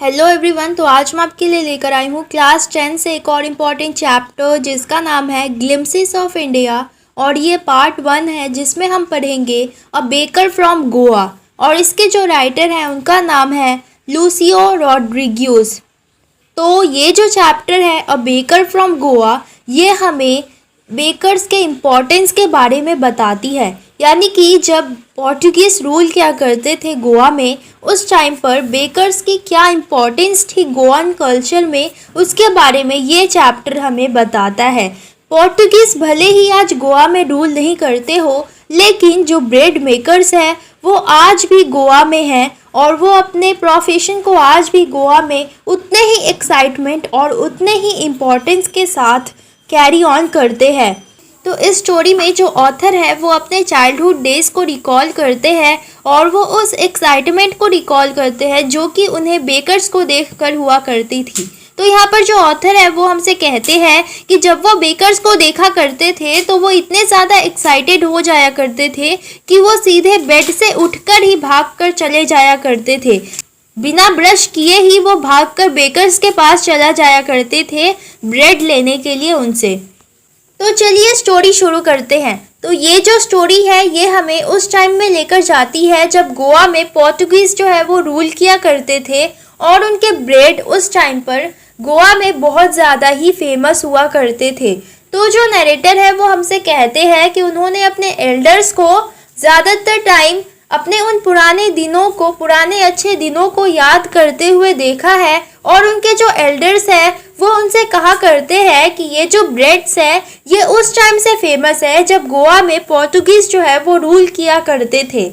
Hello everyone. तो आज मैं आपके लिए लेकर आई हूँ क्लास 10 से एक और इम्पॉर्टेंट चैप्टर जिसका नाम है ग्लिम्पसेस ऑफ इंडिया। और ये पार्ट 1 है जिसमें हम पढ़ेंगे अ बेकर फ्रॉम गोवा। और इसके जो राइटर हैं उनका नाम है लूसियो रॉड्रिग्यूज। तो ये जो चैप्टर है अ बेकर फ्रॉम गोवा, ये हमें बेकर्स के इम्पोर्टेंस के बारे में बताती है। यानी कि जब पोर्टुगीज़ रूल किया करते थे गोवा में, उस टाइम पर बेकर्स की क्या इम्पोर्टेंस थी गोवन कल्चर में, उसके बारे में ये चैप्टर हमें बताता है। पोर्टुगीज़ भले ही आज गोवा में रूल नहीं करते हो, लेकिन जो ब्रेड मेकर्स हैं वो आज भी गोवा में हैं और वो अपने प्रोफेशन को आज भी गोवा में उतने ही एक्साइटमेंट और उतने ही इम्पोर्टेंस के साथ कैरी ऑन करते हैं। तो इस स्टोरी में जो ऑथर है वो अपने चाइल्डहुड डेज़ को रिकॉल करते हैं और वो उस एक्साइटमेंट को रिकॉल करते हैं जो कि उन्हें बेकर्स को देखकर हुआ करती थी। तो यहाँ पर जो ऑथर है वो हमसे कहते हैं कि जब वो बेकर्स को देखा करते थे तो वो इतने ज़्यादा एक्साइटेड हो जाया करते थे कि वो सीधे बेड से उठकर ही भागकर चले जाया करते थे। बिना ब्रश किए ही वो भागकर बेकर्स के पास चला जाया करते थे ब्रेड लेने के लिए उनसे। तो चलिए स्टोरी शुरू करते हैं। तो ये जो स्टोरी है ये हमें उस टाइम में लेकर जाती है जब गोवा में पोर्टुगीज़ जो है वो रूल किया करते थे और उनके ब्रेड उस टाइम पर गोवा में बहुत ज़्यादा ही फेमस हुआ करते थे। तो जो नरेटर है वो हमसे कहते हैं कि उन्होंने अपने एल्डर्स को ज़्यादातर टाइम अपने उन पुराने दिनों को, पुराने अच्छे दिनों को याद करते हुए देखा है और उनके जो एल्डर्स हैं वो उनसे कहा करते हैं कि ये जो ब्रेड्स है ये उस टाइम से फेमस है जब गोवा में पोर्टुगीज़ जो है वो रूल किया करते थे।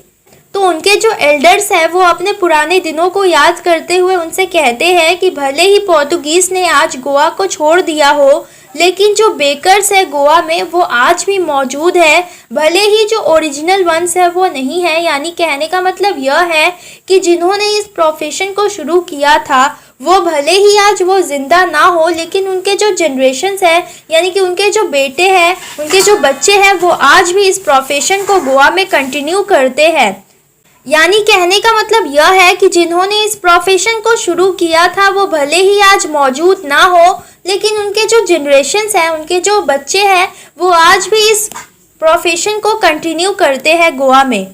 तो उनके जो एल्डर्स हैं वो अपने पुराने दिनों को याद करते हुए उनसे कहते हैं कि भले ही पोर्टुगीज़ ने आज गोवा को छोड़ दिया हो, लेकिन जो बेकर्स है गोवा में वो आज भी मौजूद है। भले ही जो ओरिजिनल वंस है वो नहीं है, यानी कहने का मतलब यह है कि जिन्होंने इस प्रोफेशन को शुरू किया था वो भले ही आज वो ज़िंदा ना हो, लेकिन उनके जो जनरेशन्स है यानी कि उनके जो बेटे हैं, उनके जो बच्चे हैं वो आज भी इस प्रोफेशन को गोवा में कंटिन्यू करते हैं। यानी कहने का मतलब यह है कि जिन्होंने इस प्रोफेशन को शुरू किया था वो भले ही आज मौजूद ना हो, लेकिन उनके जो जनरेशन्स हैं, उनके जो बच्चे हैं वो आज भी इस प्रोफेशन को कंटिन्यू करते हैं गोवा में।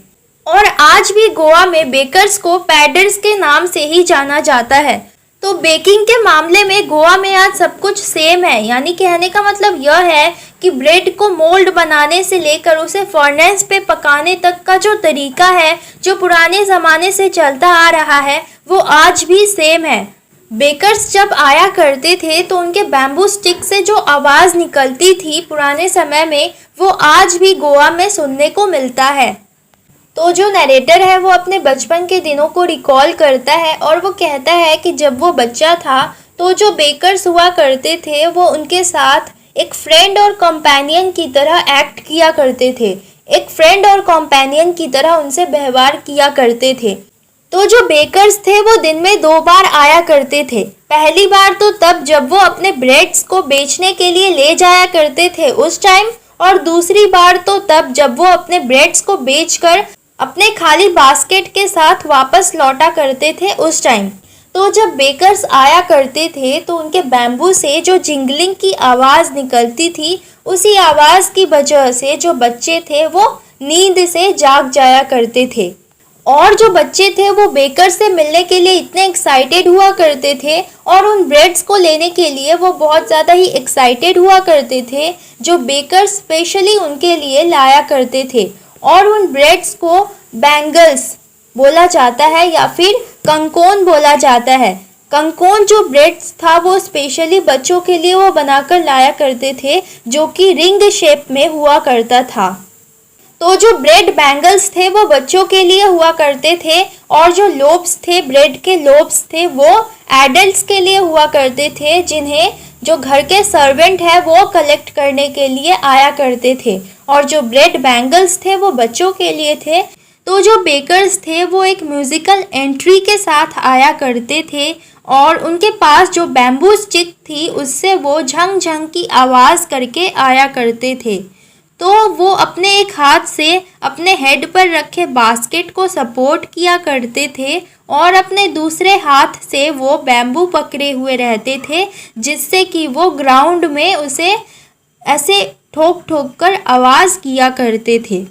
और आज भी गोवा में बेकर्स को पैडर्स के नाम से ही जाना जाता है। तो बेकिंग के मामले में गोवा में आज सब कुछ सेम है। यानी कहने का मतलब यह है कि ब्रेड को मोल्ड बनाने से लेकर उसे फर्नेस पे पकाने तक का जो तरीका है, जो पुराने ज़माने से चलता आ रहा है, वो आज भी सेम है। बेकर्स जब आया करते थे तो उनके बैम्बू स्टिक से जो आवाज़ निकलती थी पुराने समय में, वो आज भी गोवा में सुनने को मिलता है। तो जो नरेटर है वो अपने बचपन के दिनों को रिकॉल करता है और वो कहता है कि जब वो बच्चा था तो जो बेकर्स हुआ करते थे वो उनके साथ एक फ्रेंड और कंपेनियन की तरह एक्ट किया करते थे, एक फ्रेंड और कंपेनियन की तरह उनसे व्यवहार किया करते थे। तो जो बेकर्स थे वो दिन में 2 बार आया करते थे। पहली बार तो तब जब वो अपने ब्रेड्स को बेचने के लिए ले जाया करते थे उस टाइम, और दूसरी बार तो तब जब वो अपने ब्रेड्स को बेचकर अपने खाली बास्केट के साथ वापस लौटा करते थे उस टाइम। तो जब बेकर्स आया करते थे तो उनके बैम्बू से जो जिंगलिंग की आवाज़ निकलती थी, उसी आवाज़ की वजह से जो बच्चे थे वो नींद से जाग जाया करते थे। और जो बच्चे थे वो बेकर से मिलने के लिए इतने एक्साइटेड हुआ करते थे और उन ब्रेड्स को लेने के लिए वो बहुत ज़्यादा ही एक्साइटेड हुआ करते थे जो बेकर स्पेशली उनके लिए लाया करते थे। और उन ब्रेड्स को बैंगल्स बोला जाता है या फिर कंकोन बोला जाता है। कंकोन जो ब्रेड्स था वो स्पेशली बच्चों के लिए वो बनाकर लाया करते थे, जो कि रिंग शेप में हुआ करता था। तो जो ब्रेड बैंगल्स थे वो बच्चों के लिए हुआ करते थे और जो लोब्स थे, ब्रेड के लोब्स थे, वो एडल्ट्स के लिए हुआ करते थे, जिन्हें जो घर के सर्वेंट है वो कलेक्ट करने के लिए आया करते थे। और जो ब्रेड बैंगल्स थे वो बच्चों के लिए थे। तो जो बेकर्स थे वो एक म्यूज़िकल एंट्री के साथ आया करते थे और उनके पास जो बैम्बू स्टिक थी उससे वो झंग झंग की आवाज़ करके आया करते थे। तो वो अपने एक हाथ से अपने हेड पर रखे बास्केट को सपोर्ट किया करते थे और अपने दूसरे हाथ से वो बैम्बू पकड़े हुए रहते थे, जिससे कि वो ग्राउंड में उसे ऐसे ठोक ठोक कर आवाज़ किया करते थे।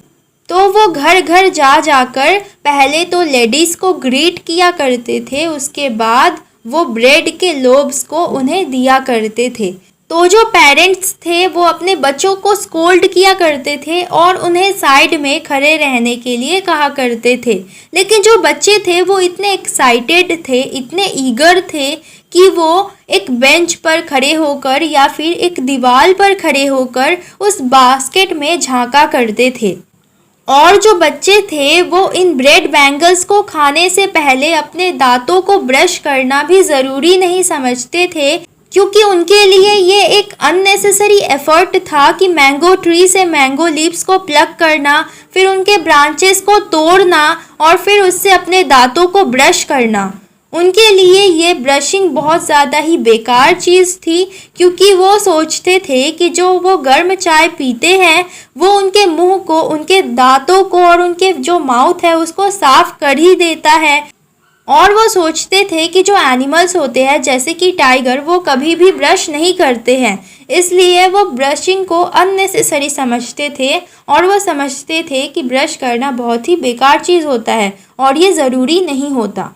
तो वो घर घर जा जाकर पहले तो लेडीज़ को ग्रीट किया करते थे, उसके बाद वो ब्रेड के लोब्स को उन्हें दिया करते थे। तो जो पेरेंट्स थे वो अपने बच्चों को स्कोल्ड किया करते थे और उन्हें साइड में खड़े रहने के लिए कहा करते थे। लेकिन जो बच्चे थे वो इतने एक्साइटेड थे, इतने ईगर थे कि वो एक बेंच पर खड़े होकर या फिर एक दीवार पर खड़े होकर उस बास्केट में झांका करते थे। और जो बच्चे थे वो इन ब्रेड बैंगल्स को खाने से पहले अपने दांतों को ब्रश करना भी ज़रूरी नहीं समझते थे, क्योंकि उनके लिए ये एक अननेसेसरी एफर्ट था कि मैंगो ट्री से मैंगो लीव्स को प्लक करना, फिर उनके ब्रांचेस को तोड़ना और फिर उससे अपने दांतों को ब्रश करना। उनके लिए ये ब्रशिंग बहुत ज़्यादा ही बेकार चीज़ थी, क्योंकि वो सोचते थे कि जो वो गर्म चाय पीते हैं वो उनके मुंह को, उनके दांतों को और उनके जो माउथ है उसको साफ कर ही देता है। और वो सोचते थे कि जो एनिमल्स होते हैं जैसे कि टाइगर, वो कभी भी ब्रश नहीं करते हैं, इसलिए वो ब्रशिंग को अननेसेसरी समझते थे और वो समझते थे कि ब्रश करना बहुत ही बेकार चीज़ होता है और ये ज़रूरी नहीं होता।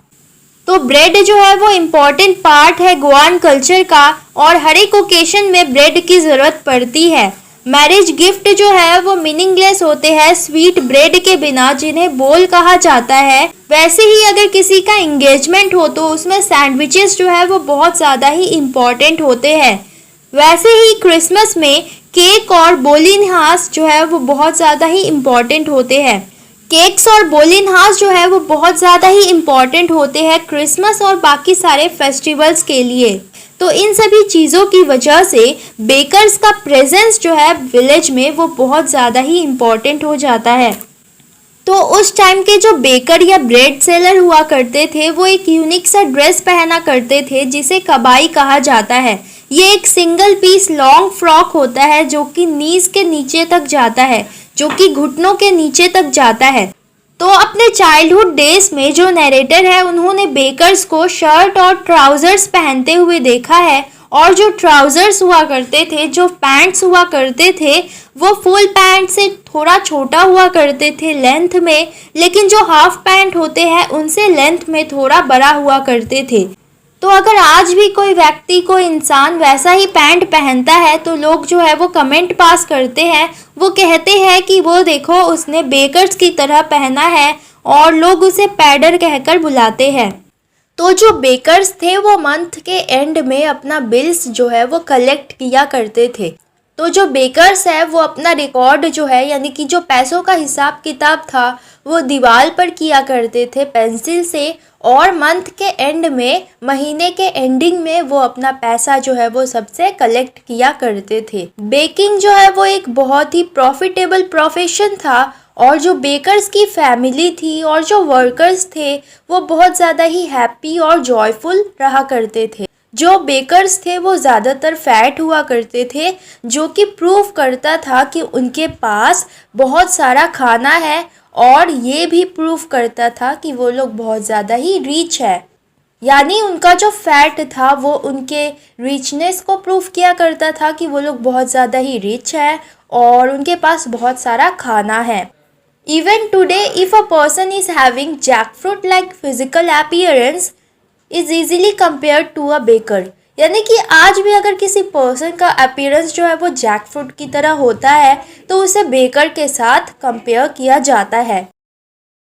तो ब्रेड जो है वो इम्पॉर्टेंट पार्ट है गोवान कल्चर का और हर एक ओकेशन में ब्रेड की ज़रूरत पड़ती है। मैरिज गिफ्ट जो है वो मीनिंगलेस होते हैं स्वीट ब्रेड के बिना, जिन्हें बोल कहा जाता है। वैसे ही अगर किसी का एंगेजमेंट हो तो उसमें सैंडविचेस जो है वो बहुत ज़्यादा ही इम्पॉर्टेंट होते हैं। वैसे ही क्रिसमस में केक और बोलिनहास जो है वो बहुत ज़्यादा ही इम्पॉर्टेंट होते हैं। केक्स और बोलिनहास जो है वो बहुत ज़्यादा ही इम्पॉर्टेंट होते हैं क्रिसमस और बाकी सारे फेस्टिवल्स के लिए। तो इन सभी चीज़ों की वजह से बेकर्स का प्रेजेंस जो है विलेज में वो बहुत ज़्यादा ही इम्पॉर्टेंट हो जाता है। तो उस टाइम के जो बेकर या ब्रेड सेलर हुआ करते थे वो एक यूनिक सा ड्रेस पहना करते थे जिसे कबाई कहा जाता है। ये एक सिंगल पीस लॉन्ग फ्रॉक होता है जो कि नीज के नीचे तक जाता है, जो कि घुटनों के नीचे तक जाता है। तो अपने चाइल्डहुड डेज में जो नरेटर है उन्होंने बेकर्स को शर्ट और ट्राउजर्स पहनते हुए देखा है, और जो ट्राउजर्स हुआ करते थे, जो पैंट्स हुआ करते थे, वो फुल पैंट से थोड़ा छोटा हुआ करते थे लेंथ में, लेकिन जो हाफ पैंट होते हैं उनसे लेंथ में थोड़ा बड़ा हुआ करते थे। तो अगर आज भी कोई व्यक्ति, कोई इंसान वैसा ही पैंट पहनता है तो लोग जो है वो कमेंट पास करते हैं, वो कहते हैं कि वो देखो उसने बेकर्स की तरह पहना है, और लोग उसे पैडर कहकर बुलाते हैं। तो जो बेकर्स थे वो मंथ के एंड में अपना बिल्स जो है वो कलेक्ट किया करते थे। तो जो बेकर्स है वो अपना रिकॉर्ड जो है, यानी कि जो पैसों का हिसाब किताब था, वो दीवार पर किया करते थे पेंसिल से, और मंथ के एंड में, महीने के एंडिंग में वो अपना पैसा जो है वो सबसे कलेक्ट किया करते थे। बेकिंग जो है वो एक बहुत ही प्रॉफिटेबल प्रोफेशन था, और जो बेकर्स की फैमिली थी और जो वर्कर्स थे वो बहुत ज़्यादा ही हैप्पी और जॉयफुल रहा करते थे। जो बेकर्स थे वो ज़्यादातर फैट हुआ करते थे, जो कि प्रूव करता था कि उनके पास बहुत सारा खाना है, और ये भी प्रूव करता था कि वो लोग बहुत ज़्यादा ही रिच है। यानी उनका जो फैट था वो उनके रिचनेस को प्रूव किया करता था कि वो लोग बहुत ज़्यादा ही रिच है और उनके पास बहुत सारा खाना है। Even today, if a person is having jackfruit-like physical appearance, is easily compared to a baker. यानी कि आज भी अगर किसी पर्सन का अपीयरेंस जो है वो जैकफ्रूट की तरह होता है तो उसे बेकर के साथ कंपेयर किया जाता है।